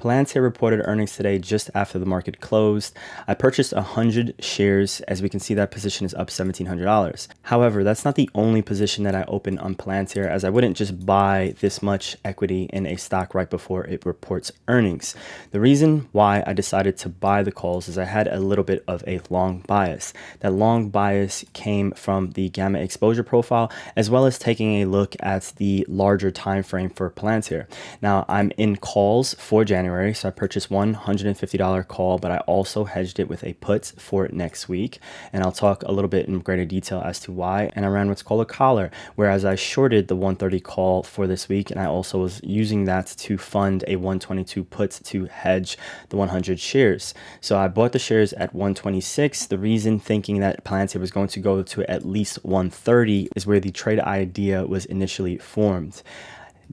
Palantir reported earnings today just after the market closed. I purchased 100 shares. As we can see, that position is up $1,700. However, that's not the only position that I opened on Palantir, as I wouldn't just buy this much equity in a stock right before it reports earnings. The reason why I decided to buy the calls is I had a little bit of a long bias. That long bias came from the gamma exposure profile, as well as taking a look at the larger time frame for Palantir. Now, I'm in calls for January. So I purchased $150 call, but I also hedged it with a put for next week. And I'll talk a little bit in greater detail as to why. And I ran what's called a collar, whereas I shorted the 130 call for this week. And I also was using that to fund a 122 put to hedge the 100 shares. So I bought the shares at 126. The reason thinking that Palantir was going to go to at least 130 is where the trade idea was initially formed.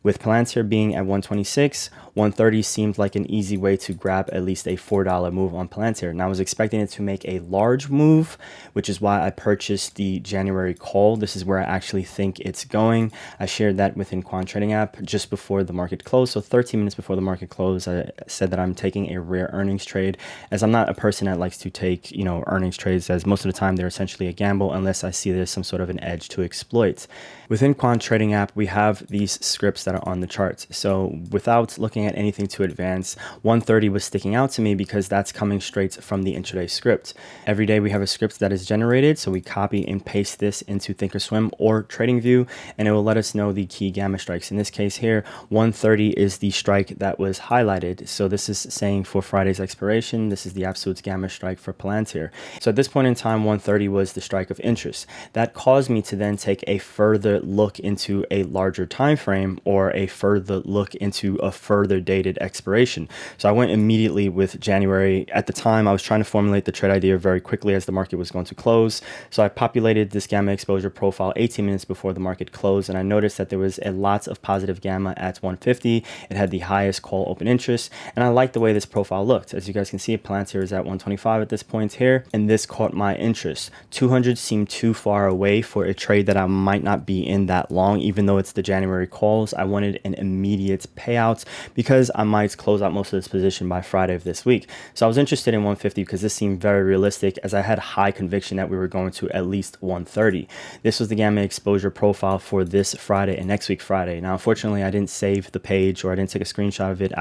With Palantir being at 126, 130 seemed like an easy way to grab at least a $4 move on Palantir. And I was expecting it to make a large move, which is why I purchased the January call. This is where I actually think it's going. I shared that within Quant Trading app just before the market closed. So 13 minutes before the market closed, I said that I'm taking a rare earnings trade, as I'm not a person that likes to take, earnings trades, as most of the time they're essentially a gamble unless I see there's some sort of an edge to exploit. Within Quant Trading app, we have these scripts that are on the charts. So without looking at anything to advance, 130 was sticking out to me because that's coming straight from the intraday script. Every day we have a script that is generated, so we copy and paste this into Thinkorswim or TradingView, and it will let us know the key gamma strikes. In this case here, 130 is the strike that was highlighted. So this is saying for Friday's expiration, this is the absolute gamma strike for Palantir. So at this point in time, 130 was the strike of interest. That caused me to then take a further look into a larger time frame, or a further look into a further dated expiration. So I went immediately with January. At the time, I was trying to formulate the trade idea very quickly as the market was going to close. So I populated this gamma exposure profile 18 minutes before the market closed, and I noticed that there was a lot of positive gamma at 150. It had the highest call open interest, and I liked the way this profile looked. As you guys can see, Palantir is at 125 at this point here, and this caught my interest. 200 seemed too far away for a trade that I might not be in that long, even though it's the January calls. I wanted an immediate payout because I might close out most of this position by Friday of this week. So I was interested in 150 because this seemed very realistic, as I had high conviction that we were going to at least 130. This was the gamma exposure profile for this Friday and next week Friday. Now, unfortunately, I didn't save the page, or I didn't take a screenshot of it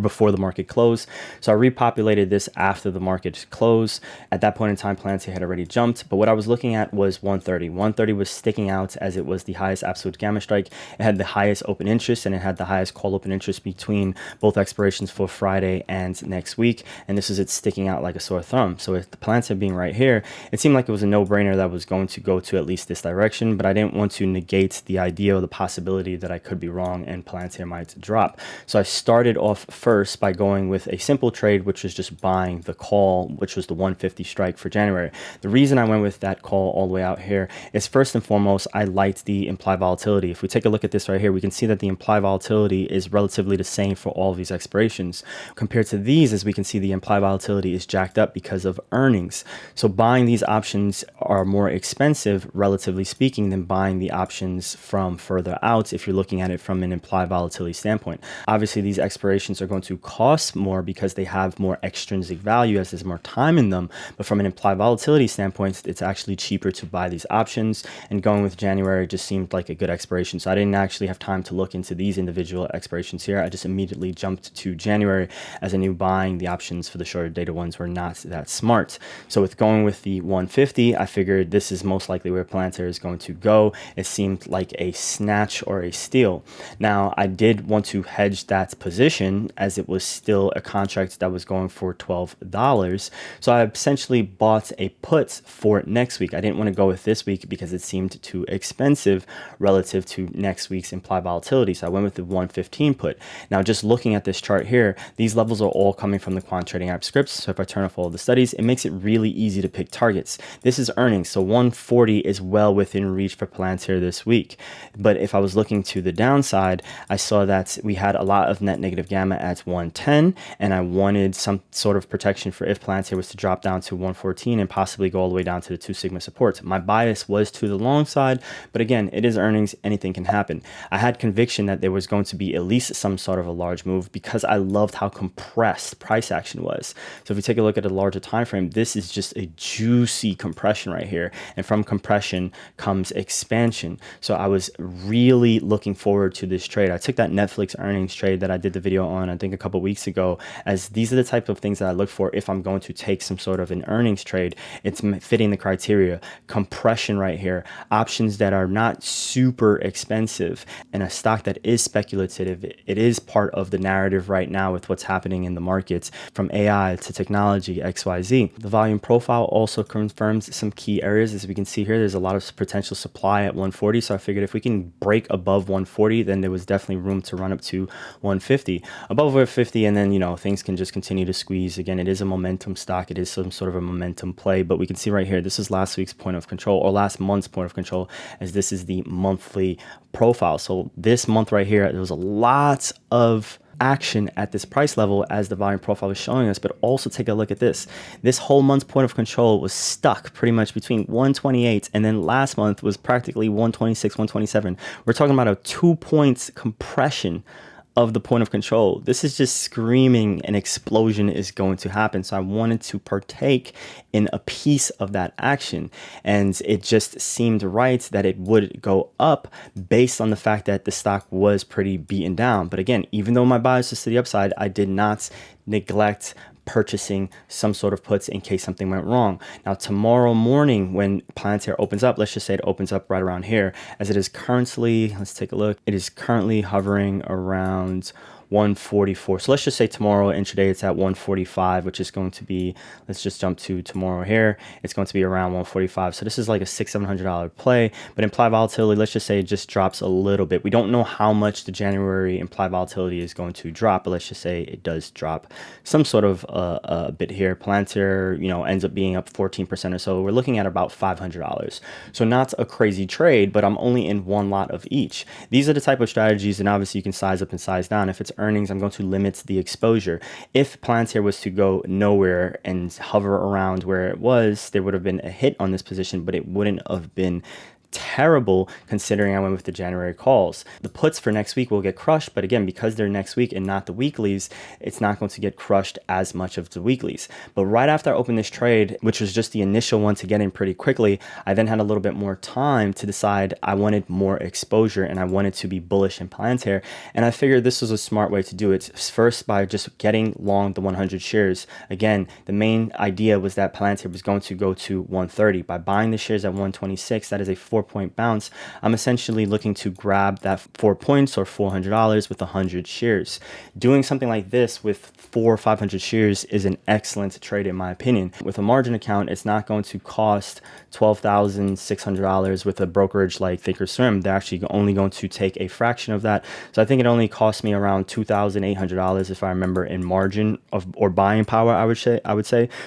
before the market closed. So I repopulated this after the market closed. At that point in time, Palantir had already jumped, but what I was looking at was 130. 130 was sticking out as it was the highest absolute gamma strike. It had the highest open interest, and it had the highest call open interest between both expirations for Friday and next week. And this is it sticking out like a sore thumb. So with the Palantir being right here, it seemed like it was a no-brainer that was going to go to at least this direction, but I didn't want to negate the idea or the possibility that I could be wrong and Palantir might drop. So I started off first by going with a simple trade, which was just buying the call, which was the 150 strike for January. The reason I went with that call all the way out here is, first and foremost, I liked the implied volatility. If we take a look at this right here, we can see that the implied volatility is relatively the same for all of these expirations. Compared to these, as we can see, the implied volatility is jacked up because of earnings. So buying these options are more expensive, relatively speaking, than buying the options from further out if you're looking at it from an implied volatility standpoint. Obviously, these expirations are going to cost more because they have more extrinsic value as there's more time in them. But from an implied volatility standpoint, it's actually cheaper to buy these options. And going with January just seemed like a good expiration. So I didn't actually have time to look into these individual expirations here. I just immediately jumped to January, as I knew buying the options for the shorter dated ones were not that smart. So with going with the 150, I figured this is most likely where Palantir is going to go. It seemed like a snatch or a steal. Now, I did want to hedge that position, as it was still a contract that was going for $12. So I essentially bought a put for next week. I didn't want to go with this week because it seemed too expensive relative to next week's implied volatility. So I went with the 115 put. Now, just looking at this chart here, these levels are all coming from the Quant Trading app scripts. So if I turn off all the studies, it makes it really easy to pick targets. This is earnings, so 140 is well within reach for Palantir this week. But if I was looking to the downside, I saw that we had a lot of net negative gamma at 110, and I wanted some sort of protection for if Palantir was to drop down to 114 and possibly go all the way down to the 2 sigma support. My bias was to the long side, but again, it is earnings, anything can happen. I had conviction that there was going to be at least some sort of a large move because I loved how compressed price action was. So if you take a look at a larger time frame, this is just a juicy compression right here. And from compression comes expansion. So I was really looking forward to this trade. I took that Netflix earnings trade that I did the video on, I think a couple weeks ago, as these are the type of things that I look for if I'm going to take some sort of an earnings trade. It's fitting the criteria. Compression right here, options that are not super expensive, and a stock that is speculative. It is part of the narrative right now with what's happening in the markets, from AI to technology, XYZ. The volume profile also confirms some key areas. As we can see here, there's a lot of potential supply at 140. So I figured if we can break above 140, then there was definitely room to run up to 150. Above 150, and then, things can just continue to squeeze. Again, it is a momentum stock. It is some sort of a momentum play, but we can see right here, this is last week's point of control, or last month's point of control, as this is the monthly profile. So this month right here, there was a lot of action at this price level as the volume profile is showing us. But also take a look at this. This whole month's point of control was stuck pretty much between 128, and then last month was practically 126, 127. We're talking about a 2 points compression of the point of control. This is just screaming an explosion is going to happen. So I wanted to partake in a piece of that action, and it just seemed right that it would go up based on the fact that the stock was pretty beaten down. But again, even though my bias is to the upside, I did not neglect purchasing some sort of puts in case something went wrong. Now, tomorrow morning when Palantir opens up, let's just say it opens up right around here, as it is currently, let's take a look, it is currently hovering around 144. So let's just say tomorrow intraday it's at 145, which is going to be, let's just jump to tomorrow here, it's going to be around 145. So this is like a $600-700 play, but implied volatility, let's just say it just drops a little bit. We don't know how much the January implied volatility is going to drop, but let's just say it does drop some sort of a bit here. Palantir, ends up being up 14% or so. We're looking at about $500. So not a crazy trade, but I'm only in one lot of each. These are the type of strategies, and obviously you can size up and size down. If it's earnings, I'm going to limit the exposure. If Palantir was to go nowhere and hover around where it was, there would have been a hit on this position, but it wouldn't have been terrible considering I went with the January calls. The puts for next week will get crushed, but again, because they're next week and not the weeklies, it's not going to get crushed as much of the weeklies. But right after I opened this trade, which was just the initial one to get in pretty quickly, I then had a little bit more time to decide I wanted more exposure and I wanted to be bullish in Palantir. And I figured this was a smart way to do it. First, by just getting long the 100 shares. Again, the main idea was that Palantir was going to go to 130. By buying the shares at 126, that is a 4-point bounce. I'm essentially looking to grab that 4 points or $400 with 100 shares. Doing something like this with 400 or 500 shares is an excellent trade in my opinion. With a margin account, it's not going to cost $12,600 with a brokerage like Thinkorswim. They're actually only going to take a fraction of that. So I think it only cost me around $2,800 if I remember in margin or buying power, I would say.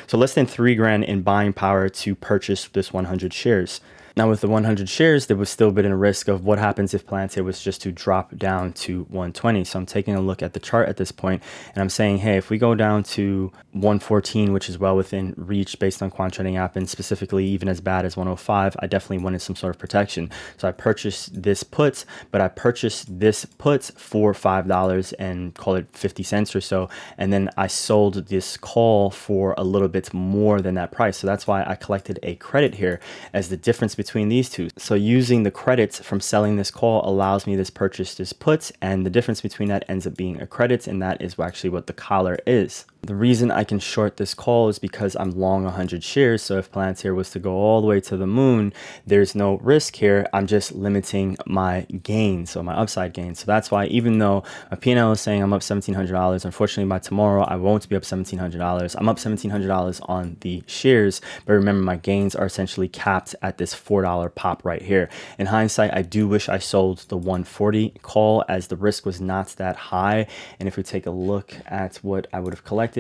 So less than $3,000 in buying power to purchase this 100 shares. Now with the 100 shares, there was still a bit of a risk of what happens if Palantir was just to drop down to 120. So I'm taking a look at the chart at this point and I'm saying, hey, if we go down to 114, which is well within reach based on quant trading app, and specifically even as bad as 105, I definitely wanted some sort of protection. So I purchased this put, but I purchased this put for $5 and call it 50 cents or so. And then I sold this call for a little bit more than that price. So that's why I collected a credit here as the difference between these two. So using the credits from selling this call allows me to purchase this put, and the difference between that ends up being a credit, and that is actually what the collar is. The reason I can short this call is because I'm long 100 shares. So if Palantir was to go all the way to the moon, there's no risk here. I'm just limiting my gain, so my upside gain. So that's why even though my P&L is saying I'm up $1,700, unfortunately by tomorrow I won't be up $1,700. I'm up $1,700 on the shares, but remember my gains are essentially capped at this $4 pop right here. In hindsight, I do wish I sold the 140 call as the risk was not that high. And if we take a look at what I would have collected,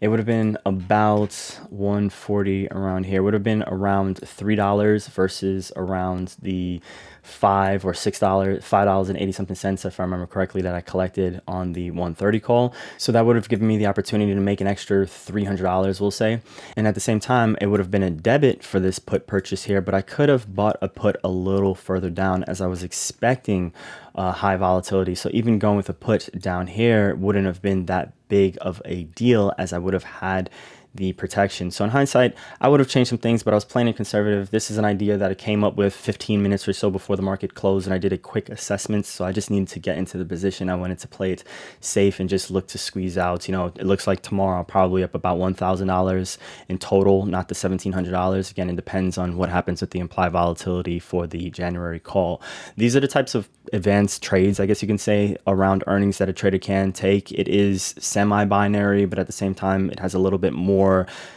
it would have been about 140 around here. It would have been around $3 versus around the $5.80 something cents, if I remember correctly, that I collected on the 130 call. So that would have given me the opportunity to make an extra $300, we'll say. And at the same time, it would have been a debit for this put purchase here, but I could have bought a put a little further down as I was expecting high volatility. So even going with a put down here wouldn't have been that big of a deal, as I would have had the protection. So in hindsight, I would have changed some things, but I was playing it conservative. This is an idea that I came up with 15 minutes or so before the market closed, and I did a quick assessment. So I just needed to get into the position. I wanted to play it safe and just look to squeeze out. It looks like tomorrow I'll probably up about $1,000 in total, not the $1,700. Again, it depends on what happens with the implied volatility for the January call. These are the types of advanced trades, I guess you can say, around earnings that a trader can take. It is semi-binary, but at the same time, it has a little bit more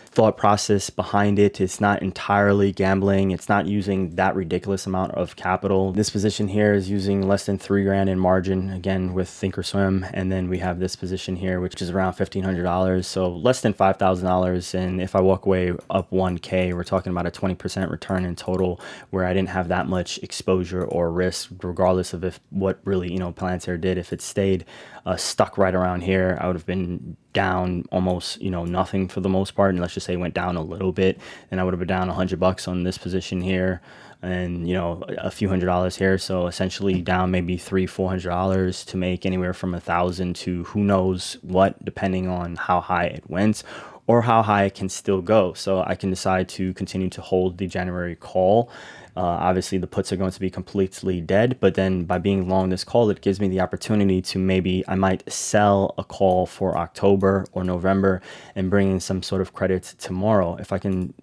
thought process behind it. It's not entirely gambling. It's not using that ridiculous amount of capital. This position here is using less than $3,000 in margin, again with Thinkorswim. And then we have this position here, which is around $1,500. So less than $5,000. And if I walk away up 1K, we're talking about a 20% return in total, where I didn't have that much exposure or risk, regardless of what really, Palantir did. If it stayed stuck right around here, I would have been down almost, nothing for the most part. And let's just say it went down a little bit, and I would have been down $100 on this position here, and a few $100s here. So essentially down maybe $300-$400 to make anywhere from 1,000 to who knows what, depending on how high it went or how high it can still go. So I can decide to continue to hold the January call. Obviously, the puts are going to be completely dead, but then by being long this call, it gives me the opportunity to maybe I might sell a call for October or November and bring in some sort of credit tomorrow. If I can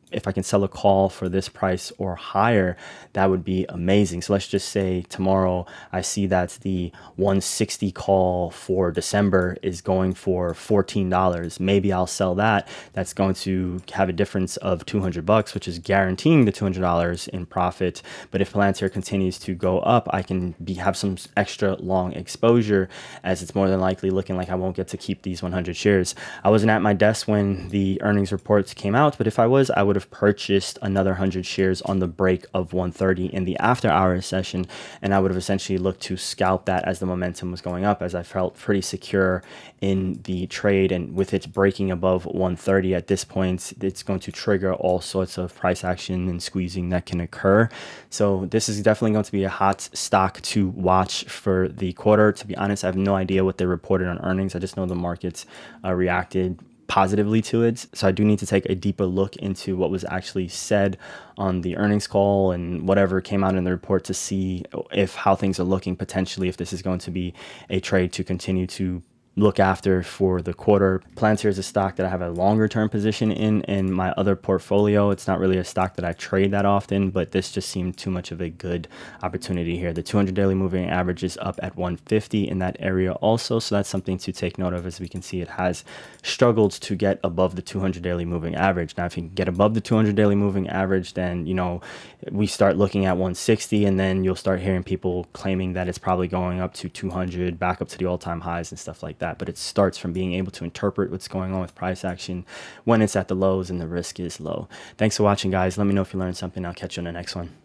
sell a call for this price or higher, that would be amazing. So let's just say tomorrow I see that the 160 call for December is going for $14. Maybe I'll sell that. That's going to have a difference of $200, which is guaranteeing the $200 in profit. But if Palantir continues to go up, I can have some extra long exposure, as it's more than likely looking like I won't get to keep these 100 shares. I wasn't at my desk when the earnings reports came out, but if I was, I would have purchased another 100 shares on the break of 130 in the after hours session, and I would have essentially looked to scalp that as the momentum was going up, as I felt pretty secure in the trade. And with it breaking above 130 at this point, it's going to trigger all sorts of price action and squeezing that can occur. So this is definitely going to be a hot stock to watch for the quarter. To be honest, I have no idea what they reported on earnings. I just know the markets reacted positively to it. So I do need to take a deeper look into what was actually said on the earnings call and whatever came out in the report to see how things are looking, potentially if this is going to be a trade to continue to look after for the quarter. Palantir is a stock that I have a longer term position in my other portfolio. It's not really a stock that I trade that often, but this just seemed too much of a good opportunity here. The 200 daily moving average is up at 150 in that area also, so that's something to take note of. As we can see, it has struggled to get above the 200 daily moving average. Now if you can get above the 200 daily moving average, then we start looking at 160, and then you'll start hearing people claiming that it's probably going up to 200, back up to the all-time highs and stuff like that. But it starts from being able to interpret what's going on with price action when it's at the lows and the risk is low. Thanks for watching, guys. Let me know if you learned something. I'll catch you on the next one.